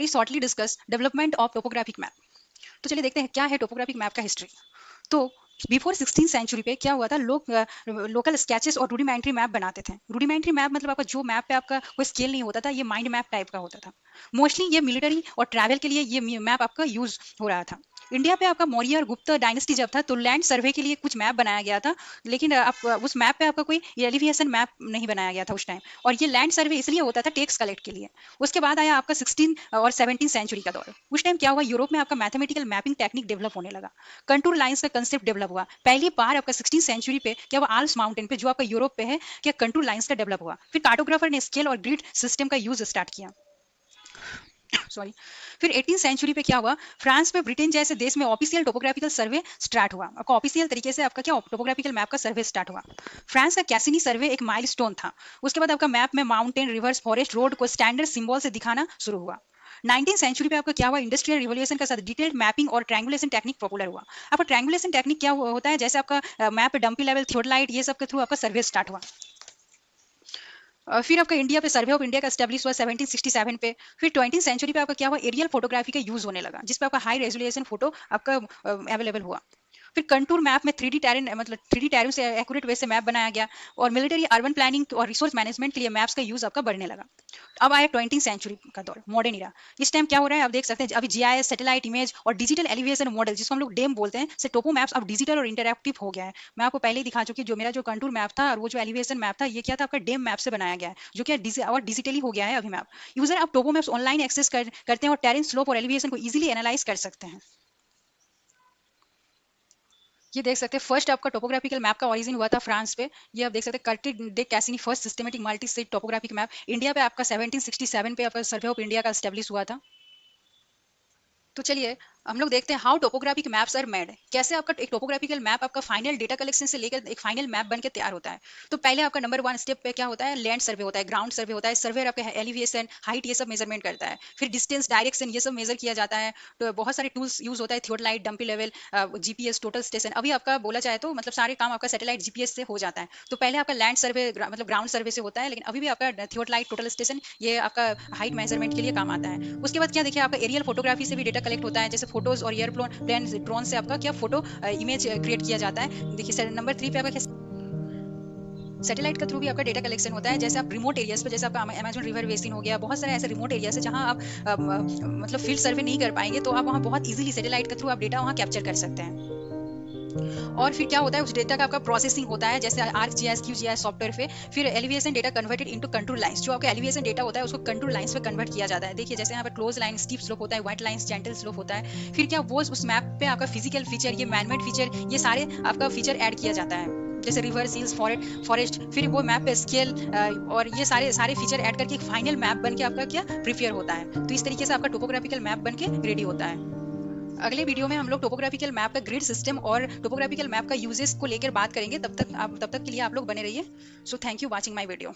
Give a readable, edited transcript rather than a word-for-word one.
Very shortly discuss development of topographic map. तो चलिए देखते हैं क्या है टोपोग्राफिक मैप का हिस्ट्री। तो बिफोर 16 सेंचुरी पे क्या हुआ था, लोग लोकल स्केचेस और रूडिमेंट्री मैप बनाते थे। रूडिमेंट्री मैप मतलब आपका जो मैप पे आपका कोई स्केल नहीं होता था, ये माइंड मैप टाइप का होता था। मोस्टली ये मिलिट्री और ट्रैवल के लिए ये मैप आपका यूज हो रहा था। इंडिया पे आपका मौर्य और गुप्त डायनेस्टी जब था तो लैंड सर्वे के लिए कुछ मैप बनाया गया था, लेकिन आप उस मैप पे आपका कोई एलिवेशन मैप नहीं बनाया गया था उस टाइम। और ये लैंड सर्वे इसलिए होता था टैक्स कलेक्ट के लिए। उसके बाद आया आपका 16 और 17 सेंचुरी का दौर। उस टाइम क्या हुआ, यूरोप में आपका मैथमेटिकल मैपिंग टेक्निक डेवलप होने लगा, कंटूर लाइंस का कंसेप्ट डेवलप हुआ। पहली बार आपका 16 सेंचुरी पे क्या हुआ, आल्प्स माउंटेन पे जो आपका यूरोप पे है, क्या कंटूर लाइंस का डेवलप हुआ। फिर कार्टोग्राफर ने स्केल और ग्रिड सिस्टम का यूज स्टार्ट किया। सॉरी। फिर 18 सेंचुरी पे क्या हुआ, फ्रांस में ब्रिटेन जैसे देश में ऑफिशियल टोपोग्राफिकल सर्वे स्टार्ट हुआ। आपका ऑफिशियल तरीके से आपका क्या टोपोग्राफिकल मैप का सर्वे स्टार्ट हुआ। फ्रांस का कैसिनी सर्वे एक माइलस्टोन था। उसके बाद आपका मैप में माउंटेन, रिवर्स, फॉरेस्ट, रोड को स्टैंडर्ड सिंबल से दिखाना शुरू हुआ। 19 सेंचुरी पे आपका क्या हुआ, इंडस्ट्रियल रिवोल्यूशन का साथ डिटेल्ड मैपिंग और ट्रायंगुलेशन टेक्निक पॉपुलर हुआ। आपका ट्रायंगुलेशन टेक्निक क्या होता है, जैसे आपका मैप डंपी लेवल, थियोडलाइट, ये सब के थ्रू आपका सर्वे स्टार्ट हुआ। फिर आपका इंडिया पे सर्वे ऑफ इंडिया का एस्टेब्लिश हुआ 1767 पे। फिर 20 सेंचुरी पे आपका क्या हुआ, एरियल फोटोग्राफी का यूज होने लगा, जिसपे आपका हाई रेजोल्यूशन फोटो आपका अवेलेबल हुआ। फिर कंटूर मैप में 3D टेरेन, मतलब 3D टेरेन से एक्यूरेट वे से मैप बनाया गया। और मिलिट्री, अर्बन प्लानिंग और रिसोर्स मैनेजमेंट के लिए मैप्स का यूज आपका बढ़ने लगा। अब आया 20 सेंचुरी का दौर, मॉडर्न इरा। इस टाइम क्या हो रहा है, आप देख सकते हैं अभी जीआईएस, सैटेलाइट इमेज और डिजिटल एलिवेशन मॉडल, जिसको हम लोग डेम बोलते हैं, से टोपो मैप्स अब डिजिटल और इंटरैक्टिव हो गया है। मैं आपको पहले ही दिखा चुकी हूँ, जो मेरा जो कंटूर मैप था और वो जो एलिवेशन मैप था, ये क्या था, आपका डेम मैप से बनाया गया है, जो क्या और डिजिटली हो गया है अभी मैप। यूजर आप टोपो मैप्स ऑनलाइन एक्सेस करते हैं और टेरेन, स्लोप और एलिवेशन को इजिली एनालाइज कर सकते हैं। ये देख सकते हैं फर्स्ट आपका टोपोग्राफिकल मैप का ओरिजिन हुआ था फ्रांस पे। ये आप देख सकते हैं कर्टिन डे Cassini, first systematic multi state topographic map. India पे आपका 1767 पे आपका सर्वे ऑफ इंडिया का एस्टेब्लिश हुआ था। तो चलिए हम लोग देखते हैं how topographic maps are made. कैसे आपका एक टोपोग्राफिकल मैप आपका फाइनल डेटा कलेक्शन से लेकर एक फाइनल मैप बन के तैयार होता है। तो पहले आपका नंबर 1 स्टेप पे क्या होता है, लैंड सर्वे होता है, ग्राउंड सर्वे होता है। सर्वेयर आपका एलिवेशन, हाइट, ये सब मेजरमेंट करता है। फिर डिस्टेंस, डायरेक्शन, ये सब मेजर किया जाता है। तो बहुत सारे टूल्स यूज होता है, theodolite, dumpy level, GPS, total station. अभी आपका बोला जाए तो मतलब सारे काम आपका सैटेलाइट जीपीएस से हो जाता है। तो पहले आपका लैंड सर्वे मतलब ग्राउंड सर्वे से होता है, लेकिन अभी भी आपका थियोडलाइट, टोटल स्टेशन, ये आपका हाइट मेजरमेंट के लिए काम आता है। उसके बाद क्या देखिए, आपका एरियल फोटोग्राफी से भी डेटा कलेक्ट होता है, जैसे फोटोज और एयरप्लेन प्लेन ड्रोन से आपका क्या फोटो इमेज क्रिएट किया जाता है। देखिए नंबर 3 पे आपका सैटेलाइट के थ्रू भी आपका डेटा कलेक्शन होता है। जैसे आप रिमोट एरियाज पे, जैसे आपका अमेजन रिवर बेसिन हो गया, बहुत सारे ऐसे रिमोट एरियाज है जहां आप मतलब फील्ड सर्वे नहीं कर पाएंगे, तो आप वहां बहुत इजीली सैटेलाइट के थ्रू आप डेटा वहां कैप्चर कर सकते हैं। और फिर क्या होता है, उस डेटा का आपका प्रोसेसिंग होता है, जैसे आर्कजीआईएस, क्यूजीआईएस सॉफ्टवेयर पे। फिर elevation data converted into contour lines, जो आपका एलिवेशन डेटा होता है उसको कंटूर लाइंस पे कन्वर्ट किया जाता है। देखिए जैसे यहाँ पर क्लोज लाइन, स्टीप स्लोप होता है, व्हाइट लाइंस, जेंटल स्लोप होता है। फिर क्या वो उस मैप पे आपका फिजिकल फीचर, ये मैनमेड फीचर, ये सारे आपका फीचर ऐड किया जाता है, जैसे रिवर, सील्स, फॉरेस्ट। फिर वो मैप पे स्केल और ये सारे सारे फीचर ऐड करके एक फाइनल मैप बन के आपका क्या प्रिपेयर होता है। तो इस तरीके से आपका टोपोग्राफिकल मैप बन के रेडी होता है। अगले वीडियो में हम लोग टोपोग्राफिकल मैप का ग्रिड सिस्टम और टोपोग्राफिकल मैप का यूजेस को लेकर बात करेंगे। तब तक के लिए आप लोग बने रहिए। So thank you watching my video.